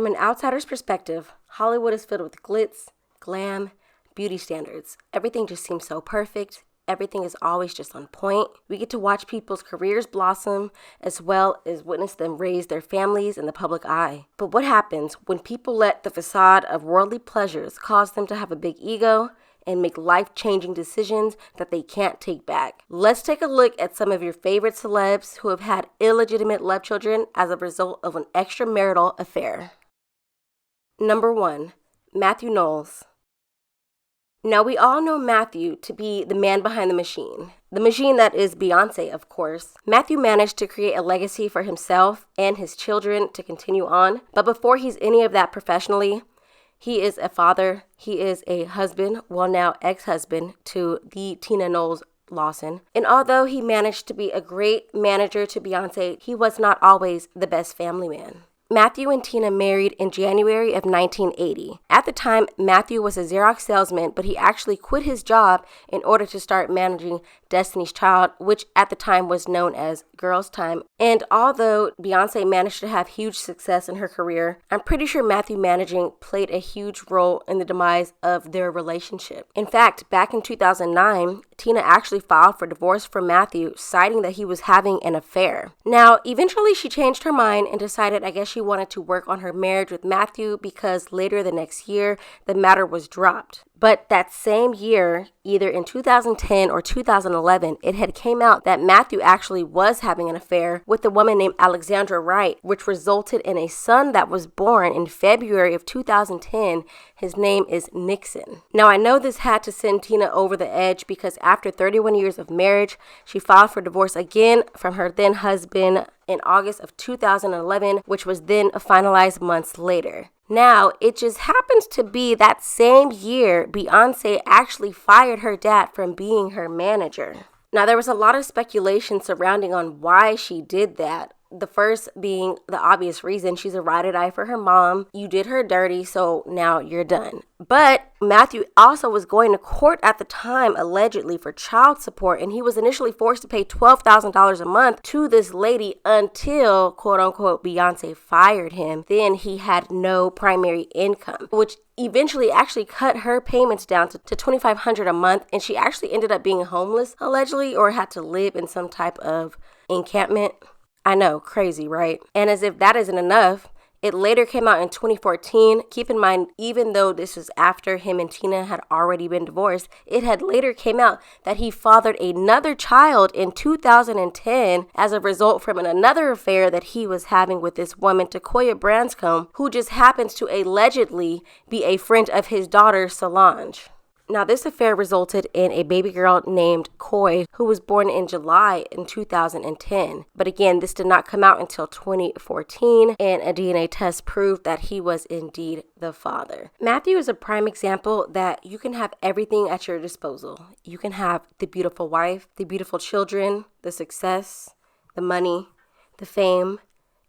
From an outsider's perspective, Hollywood is filled with glitz, glam, beauty standards. Everything just seems so perfect. Everything is always just on point. We get to watch people's careers blossom as well as witness them raise their families in the public eye. But what happens when people let the facade of worldly pleasures cause them to have a big ego and make life-changing decisions that they can't take back? Let's take a look at some of your favorite celebs who have had illegitimate love children as a result of an extramarital affair. Number 1, Matthew Knowles. Now, we all know Matthew to be the man behind the machine. The machine that is Beyonce, of course. Matthew managed to create a legacy for himself and his children to continue on. But before he's any of that professionally, he is a father. He is a husband, well, now ex-husband, to the Tina Knowles Lawson. And although he managed to be a great manager to Beyonce, he was not always the best family man. Matthew and Tina married in January of 1980. At the time, Matthew was a Xerox salesman, but he actually quit his job in order to start managing Destiny's Child, which at the time was known as Girls' Tyme. And although Beyonce managed to have huge success in her career, I'm pretty sure Matthew managing played a huge role in the demise of their relationship. In fact, back in 2009, Tina actually filed for divorce from Matthew, citing that he was having an affair. Now, eventually she changed her mind and decided I guess she wanted to work on her marriage with Matthew because later the next year, the matter was dropped. But that same year, either in 2010 or 2011, it had came out that Matthew actually was having an affair with a woman named Alexandra Wright, which resulted in a son that was born in February of 2010. His name is Nixon. Now, I know this had to send Tina over the edge because after 31 years of marriage, she filed for divorce again from her then husband in August of 2011, which was then finalized months later. Now, it just happens to be that same year Beyonce actually fired her dad from being her manager. Now, there was a lot of speculation surrounding on why she did that. The first being the obvious reason, she's a ride or die for her mom. You did her dirty, so now you're done. But Matthew also was going to court at the time, allegedly, for child support, and he was initially forced to pay $12,000 a month to this lady until, quote unquote, Beyonce fired him. Then he had no primary income, which eventually actually cut her payments down to $2,500 a month, and she actually ended up being homeless, allegedly, or had to live in some type of encampment. I know, crazy, right? And as if that isn't enough, it later came out in 2014. Keep in mind, even though this was after him and Tina had already been divorced, it had later came out that he fathered another child in 2010 as a result from another affair that he was having with this woman, Takoya Branscombe, who just happens to allegedly be a friend of his daughter, Solange. Now, this affair resulted in a baby girl named Coy, who was born in July in 2010. But again, this did not come out until 2014, and a DNA test proved that he was indeed the father. Matthew is a prime example that you can have everything at your disposal. You can have the beautiful wife, the beautiful children, the success, the money, the fame,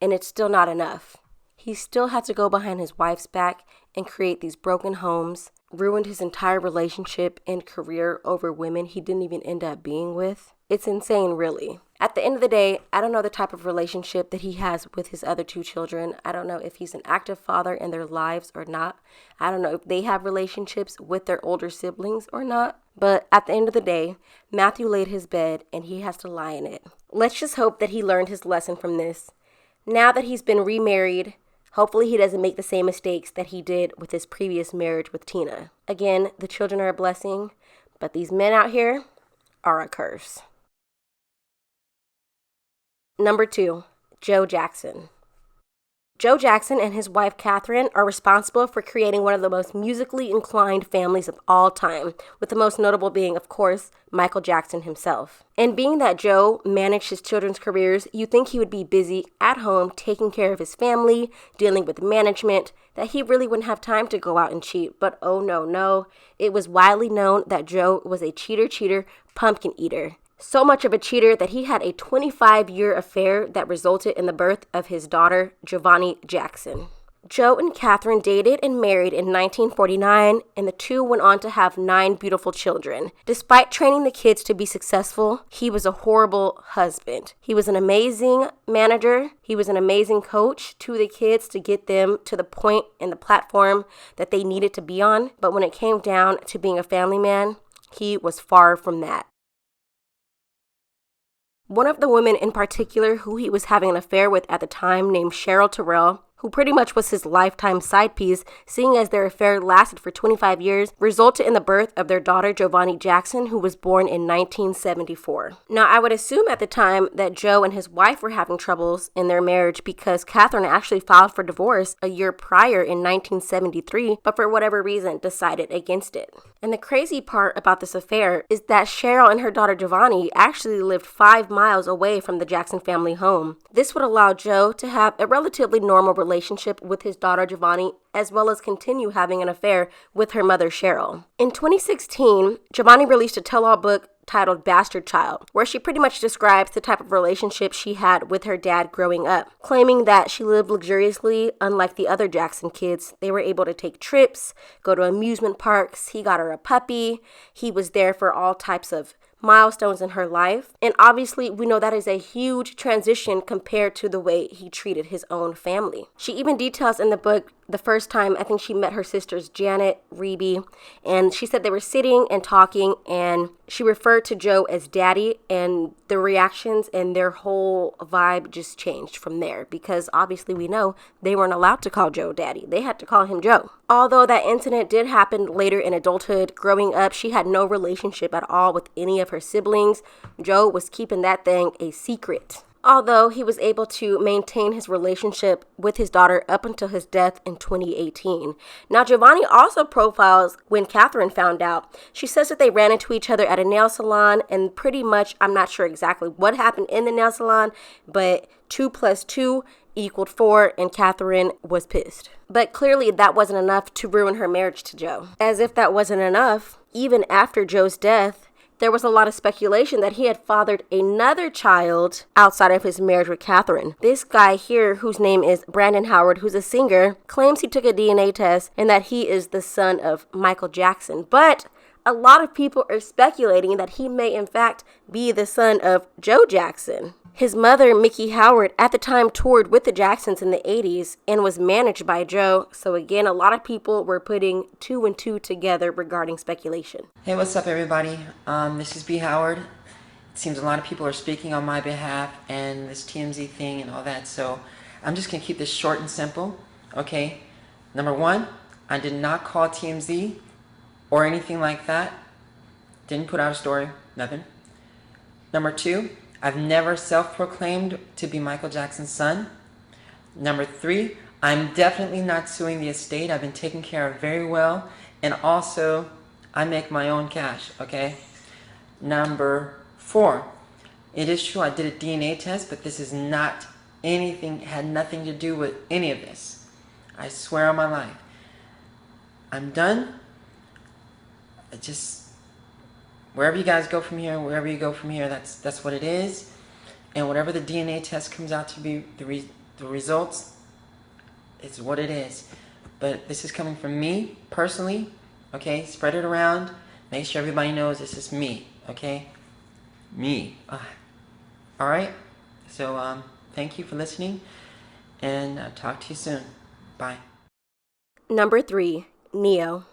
and it's still not enough. He still had to go behind his wife's back and create these broken homes, ruined his entire relationship and career over women he didn't even end up being with. It's insane, really. At the end of the day, I don't know the type of relationship that he has with his other two children. I don't know if he's an active father in their lives or not. I don't know if they have relationships with their older siblings or not. But at the end of the day, Matthew laid his bed and he has to lie in it. Let's just hope that he learned his lesson from this. Now that he's been remarried, hopefully he doesn't make the same mistakes that he did with his previous marriage with Tina. Again, the children are a blessing, but these men out here are a curse. Number 2, Joe Jackson. Joe Jackson and his wife Katherine are responsible for creating one of the most musically inclined families of all time, with the most notable being, of course, Michael Jackson himself. And being that Joe managed his children's careers, you think he would be busy at home taking care of his family, dealing with management, that he really wouldn't have time to go out and cheat. But oh no. It was widely known that Joe was a cheater, pumpkin eater. So much of a cheater that he had a 25-year affair that resulted in the birth of his daughter, Johvonnie Jackson. Joe and Katherine dated and married in 1949, and the two went on to have 9 beautiful children. Despite training the kids to be successful, he was a horrible husband. He was an amazing manager. He was an amazing coach to the kids to get them to the point and the platform that they needed to be on. But when it came down to being a family man, he was far from that. One of the women in particular who he was having an affair with at the time, named Cheryl Terrell, who pretty much was his lifetime side piece, seeing as their affair lasted for 25 years, resulted in the birth of their daughter, Johvonnie Jackson, who was born in 1974. Now, I would assume at the time that Joe and his wife were having troubles in their marriage because Katherine actually filed for divorce a year prior in 1973, but for whatever reason decided against it. And the crazy part about this affair is that Cheryl and her daughter Johvonnie actually lived 5 miles away from the Jackson family home. This would allow Joe to have a relatively normal relationship with his daughter Johvonnie, as well as continue having an affair with her mother Cheryl. In 2016, Johvonnie released a tell-all book titled Bastard Child, where she pretty much describes the type of relationship she had with her dad growing up, claiming that she lived luxuriously. Unlike the other Jackson kids, they were able to take trips, go to amusement parks. He got her a puppy. He was there for all types of milestones in her life. And obviously, we know that is a huge transition compared to the way he treated his own family. She even details in the book the first time I think she met her sisters Janet, Reby, and she said they were sitting and talking, and she referred to Joe as daddy, and the reactions and their whole vibe just changed from there, because obviously we know they weren't allowed to call Joe daddy. They had to call him Joe. Although that incident did happen later in adulthood, growing up, she had no relationship at all with any of her siblings. Joe was keeping that thing a secret. Although he was able to maintain his relationship with his daughter up until his death in 2018. Now, Johvonnie also profiles when Katherine found out. She says that they ran into each other at a nail salon, and pretty much, I'm not sure exactly what happened in the nail salon, but 2 + 2 = 4, and Katherine was pissed. But clearly that wasn't enough to ruin her marriage to Joe. As if that wasn't enough, even after Joe's death, there was a lot of speculation that he had fathered another child outside of his marriage with Katherine. This guy here, whose name is Brandon Howard, who's a singer, claims he took a DNA test and that he is the son of Michael Jackson. But a lot of people are speculating that he may in fact be the son of Joe Jackson. His mother, Mickey Howard, at the time toured with the Jacksons in the 80s and was managed by Joe. So again, a lot of people were putting 2 and 2 together regarding speculation. Hey, what's up, everybody? This is B. Howard. It seems a lot of people are speaking on my behalf and this TMZ thing and all that. So I'm just going to keep this short and simple, okay? Number 1, I did not call TMZ or anything like that. Didn't put out a story, nothing. Number 2, I've never self-proclaimed to be Michael Jackson's son. Number 3, I'm definitely not suing the estate. I've been taken care of very well. And also, I make my own cash, okay? Number 4, it is true I did a DNA test, but this is not anything, had nothing to do with any of this. I swear on my life. I'm done. Wherever you guys go from here, wherever you go from here, that's what it is. And whatever the DNA test comes out to be, the results, it's what it is. But this is coming from me, personally, okay? Spread it around. Make sure everybody knows this is me, okay? Me. All right? So, thank you for listening, and I'll talk to you soon. Bye. Number 3, Neyo.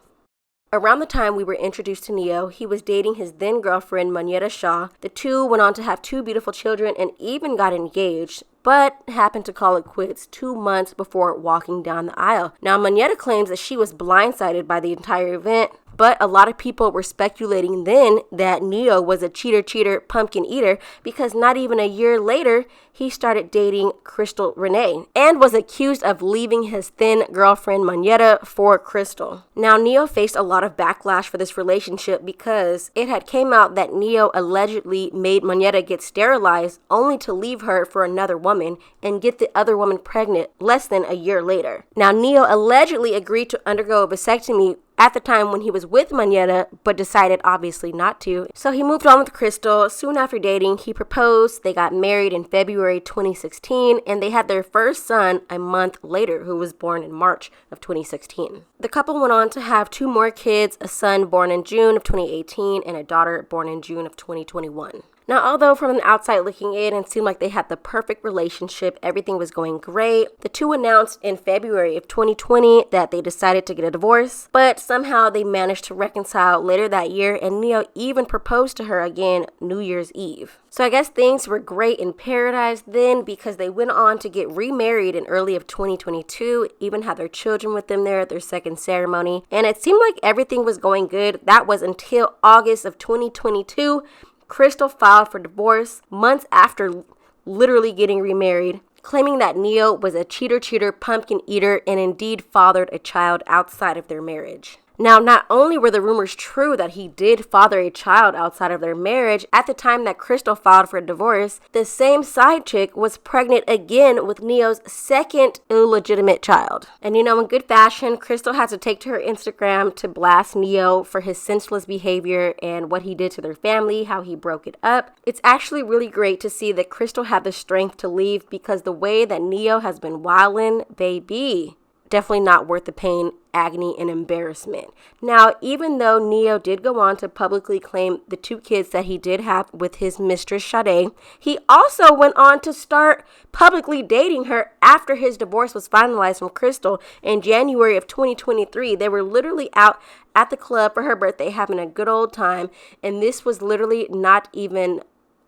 Around the time we were introduced to Neyo, he was dating his then girlfriend, Monyetta Shaw. The two went on to have 2 beautiful children and even got engaged, but happened to call it quits 2 months before walking down the aisle. Now, Monyetta claims that she was blindsided by the entire event, but a lot of people were speculating then that Neyo was a cheater, pumpkin eater, because not even a year later, he started dating Crystal Renee and was accused of leaving his then girlfriend Monyetta for Crystal. Now, Neyo faced a lot of backlash for this relationship because it had came out that Neyo allegedly made Monyetta get sterilized only to leave her for another woman and get the other woman pregnant less than a year later. Now, Neyo allegedly agreed to undergo a vasectomy at the time when he was with Monyetta, but decided obviously not to. So he moved on with Crystal. Soon after dating, he proposed. They got married in February January 2016, and they had their first son a month later, who was born in March of 2016. The couple went on to have 2 more kids, a son born in June of 2018 and a daughter born in June of 2021. Now, although from the outside looking in, it seemed like they had the perfect relationship, everything was going great, the two announced in February of 2020 that they decided to get a divorce, but somehow they managed to reconcile later that year, and Neyo even proposed to her again New Year's Eve. So I guess things were great in paradise then, because they went on to get remarried in early of 2022, even had their children with them there at their second ceremony, and it seemed like everything was going good. That was until August of 2022. Crystal filed for divorce months after literally getting remarried, claiming that Neyo was a cheater, pumpkin eater, and indeed fathered a child outside of their marriage. Now, not only were the rumors true that he did father a child outside of their marriage, at the time that Crystal filed for divorce, the same side chick was pregnant again with Neyo's second illegitimate child. And in good fashion, Crystal had to take to her Instagram to blast Neyo for his senseless behavior and what he did to their family, how he broke it up. It's actually really great to see that Crystal had the strength to leave, because the way that Neyo has been wildin', baby, definitely not worth the pain, agony, and embarrassment. Now, even though Neyo did go on to publicly claim the 2 kids that he did have with his mistress Sade, he also went on to start publicly dating her after his divorce was finalized from Crystal in January of 2023. They were literally out at the club for her birthday having a good old time, and this was literally not even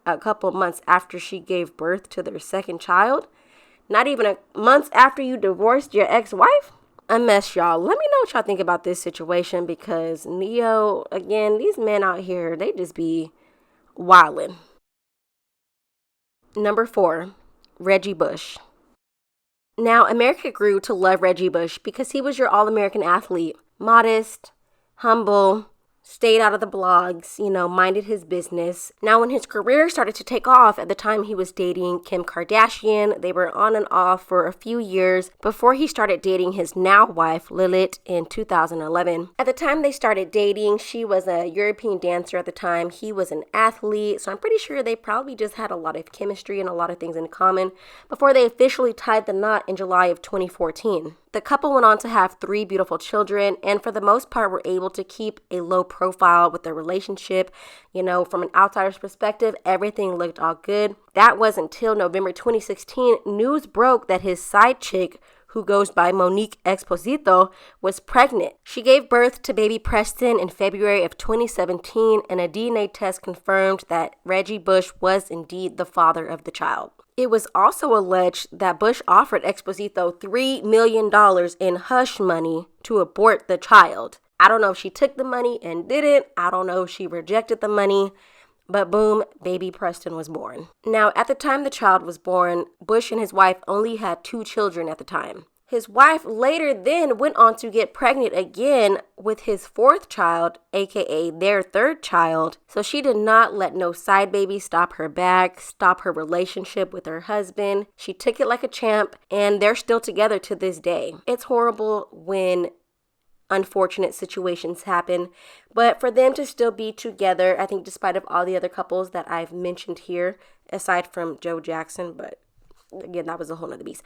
a couple months after she gave birth to their second child. Not even a month after you divorced your ex-wife? A mess, y'all. Let me know what y'all think about this situation, because Neyo, again, these men out here, they just be wildin'. Number 4, Reggie Bush. Now, America grew to love Reggie Bush because he was your all-American athlete. Modest, humble, stayed out of the blogs, minded his business. Now, when his career started to take off, at the time he was dating Kim Kardashian. They were on and off for a few years before he started dating his now wife, Lilit, in 2011. At the time they started dating, she was a European dancer at the time. He was an athlete, so I'm pretty sure they probably just had a lot of chemistry and a lot of things in common before they officially tied the knot in July of 2014. The couple went on to have 3 beautiful children, and for the most part were able to keep a low profile with their relationship. From an outsider's perspective, everything looked all good. That was until November 2016, news broke that his side chick, who goes by Monique Exposito, was pregnant. She gave birth to baby Preston in February of 2017, and a DNA test confirmed that Reggie Bush was indeed the father of the child. It was also alleged that Bush offered Exposito $3 million in hush money to abort the child. I don't know if she took the money and didn't. I don't know if she rejected the money. But boom, baby Preston was born. Now, at the time the child was born, Bush and his wife only had 2 children at the time. His wife later then went on to get pregnant again with his 4th child, aka their 3rd child. So she did not let no side baby stop her bag, stop her relationship with her husband. She took it like a champ, and they're still together to this day. It's horrible when unfortunate situations happen, but for them to still be together, I think, despite of all the other couples that I've mentioned here, aside from Joe Jackson, but again, that was a whole nother beast.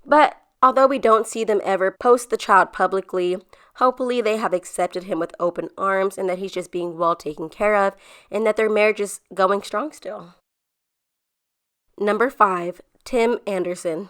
But although we don't see them ever post the child publicly, hopefully they have accepted him with open arms, and that he's just being well taken care of, and that their marriage is going strong still. Number 5, Tim Anderson.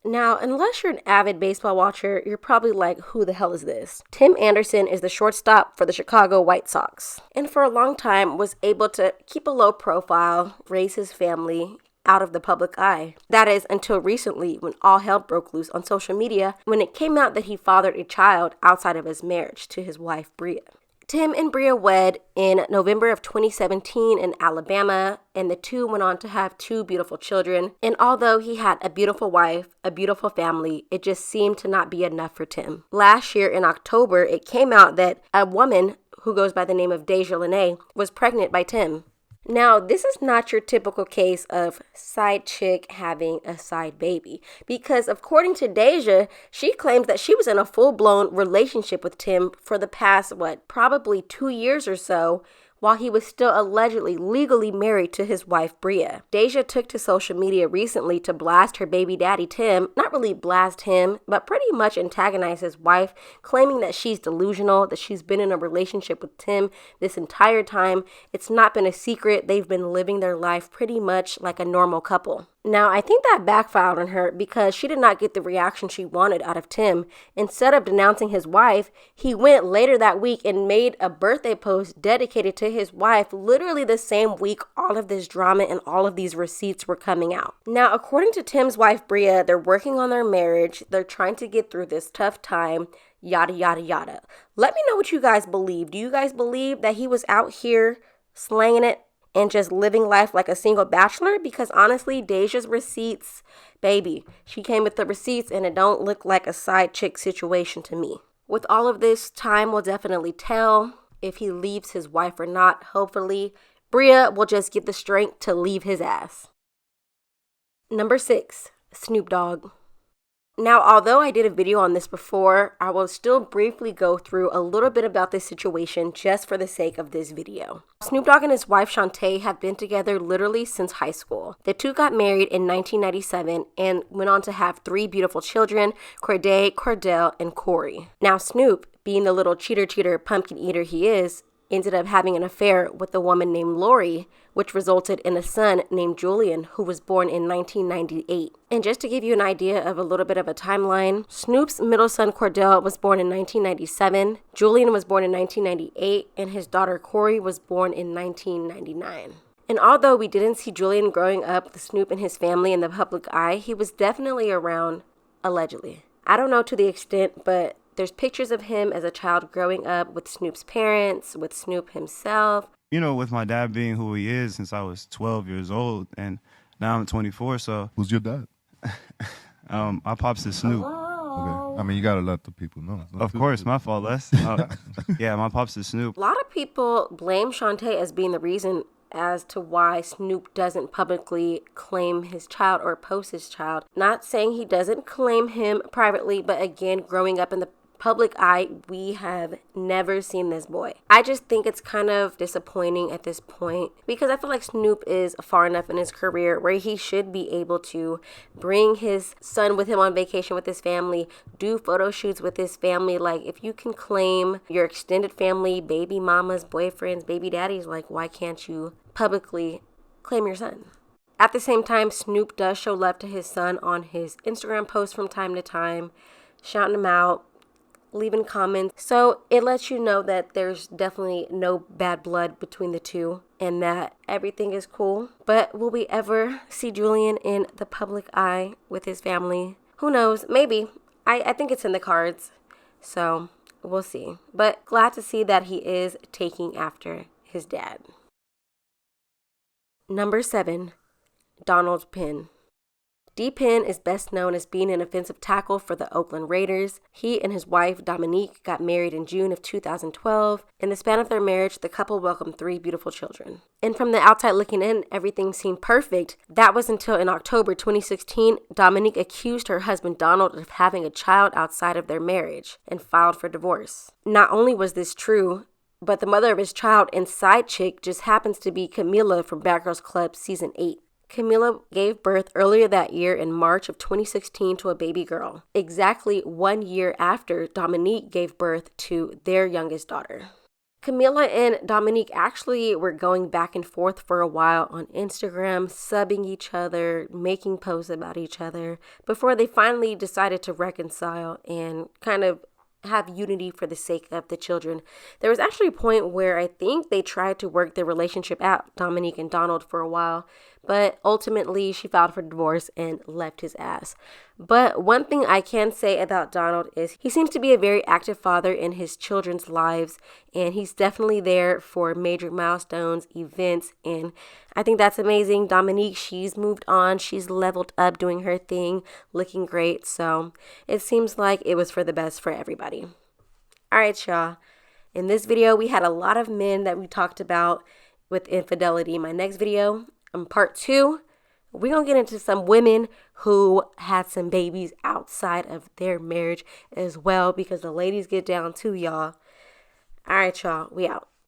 Now, unless you're an avid baseball watcher, you're probably like, who the hell is this? Tim Anderson is the shortstop for the Chicago White Sox, and for a long time was able to keep a low profile, raise his family out of the public eye. That is until recently, when all hell broke loose on social media when it came out that he fathered a child outside of his marriage to his wife, Bria. Tim and Bria wed in November of 2017 in Alabama, and the two went on to have 2 beautiful children. And although he had a beautiful wife, a beautiful family, it just seemed to not be enough for Tim. Last year in October, it came out that a woman who goes by the name of Dejah Lanee was pregnant by Tim. Now, this is not your typical case of side chick having a side baby, because according to Dejah, she claims that she was in a full-blown relationship with Tim for the past, probably 2 years or so, while he was still allegedly legally married to his wife, Bria. Dejah took to social media recently to blast her baby daddy, Tim. Not really blast him, but pretty much antagonize his wife, claiming that she's delusional, that she's been in a relationship with Tim this entire time. It's not been a secret. They've been living their life pretty much like a normal couple. Now, I think that backfired on her because she did not get the reaction she wanted out of Tim. Instead of denouncing his wife, he went later that week and made a birthday post dedicated to his wife, literally the same week all of this drama and all of these receipts were coming out. Now, according to Tim's wife, Bria, they're working on their marriage. They're trying to get through this tough time, yada, yada, yada. Let me know what you guys believe. Do you guys believe that he was out here slanging it and just living life like a single bachelor? Because honestly, Dejah's receipts, baby, she came with the receipts and it don't look like a side chick situation to me. With all of this, time will definitely tell if he leaves his wife or not. Hopefully, Bria will just get the strength to leave his ass. Number 6, Snoop Dogg. Now, although I did a video on this before, I will still briefly go through a little bit about this situation just for the sake of this video. Snoop Dogg and his wife Shantae have been together literally since high school. The two got married in 1997 and went on to have 3 beautiful children, Corday, Cordell, and Corey. Now, Snoop, being the little cheater, pumpkin eater he is, ended up having an affair with a woman named Lori, which resulted in a son named Julian, who was born in 1998. And just to give you an idea of a little bit of a timeline, Snoop's middle son Cordell was born in 1997, Julian was born in 1998, and his daughter Corey was born in 1999. And although we didn't see Julian growing up with Snoop and his family in the public eye, he was definitely around, allegedly. I don't know to the extent, but there's pictures of him as a child growing up with Snoop's parents, with Snoop himself. You know, with my dad being who he is since I was 12 years old, and now I'm 24, so... Who's your dad? My pops is Snoop. Okay. I mean, you gotta let the people know. Of course, my fault, Les. Yeah, my pops is Snoop. A lot of people blame Shantae as being the reason as to why Snoop doesn't publicly claim his child or post his child. Not saying he doesn't claim him privately, but again, growing up in the public eye, we have never seen this boy. I just think it's kind of disappointing at this point because I feel like Snoop is far enough in his career where he should be able to bring his son with him on vacation with his family, do photo shoots with his family. Like, if you can claim your extended family, baby mamas, boyfriends, baby daddies, like, why can't you publicly claim your son? At the same time, Snoop does show love to his son on his Instagram posts from time to time, shouting him out, leaving comments. So it lets you know that there's definitely no bad blood between the two and that everything is cool. But will we ever see Julian in the public eye with his family? Who knows? Maybe. I think it's in the cards. So we'll see. But glad to see that he is taking after his dad. Number 7, Donald Penn. D. Penn is best known as being an offensive tackle for the Oakland Raiders. He and his wife, Dominique, got married in June of 2012. In the span of their marriage, the couple welcomed 3 beautiful children. And from the outside looking in, everything seemed perfect. That was until in October 2016, Dominique accused her husband Donald of having a child outside of their marriage and filed for divorce. Not only was this true, but the mother of his child and side chick just happens to be Camilla from Bad Girls Club Season 8. Camilla gave birth earlier that year in March of 2016 to a baby girl, exactly 1 year after Dominique gave birth to their youngest daughter. Camilla and Dominique actually were going back and forth for a while on Instagram, subbing each other, making posts about each other, before they finally decided to reconcile and kind of have unity for the sake of the children. There was actually a point where I think they tried to work their relationship out, Dominique and Donald, for a while, but ultimately she filed for divorce and left his ass. But one thing I can say about Donald is he seems to be a very active father in his children's lives, and he's definitely there for major milestones, events, and I think that's amazing. Dominique, she's moved on. She's leveled up, doing her thing, looking great. So it seems like it was for the best for everybody. All right, y'all. In this video, we had a lot of men that we talked about with infidelity. My next video, part 2, we're going to get into some women who had some babies outside of their marriage as well, because the ladies get down too, y'all. All right, y'all. We out.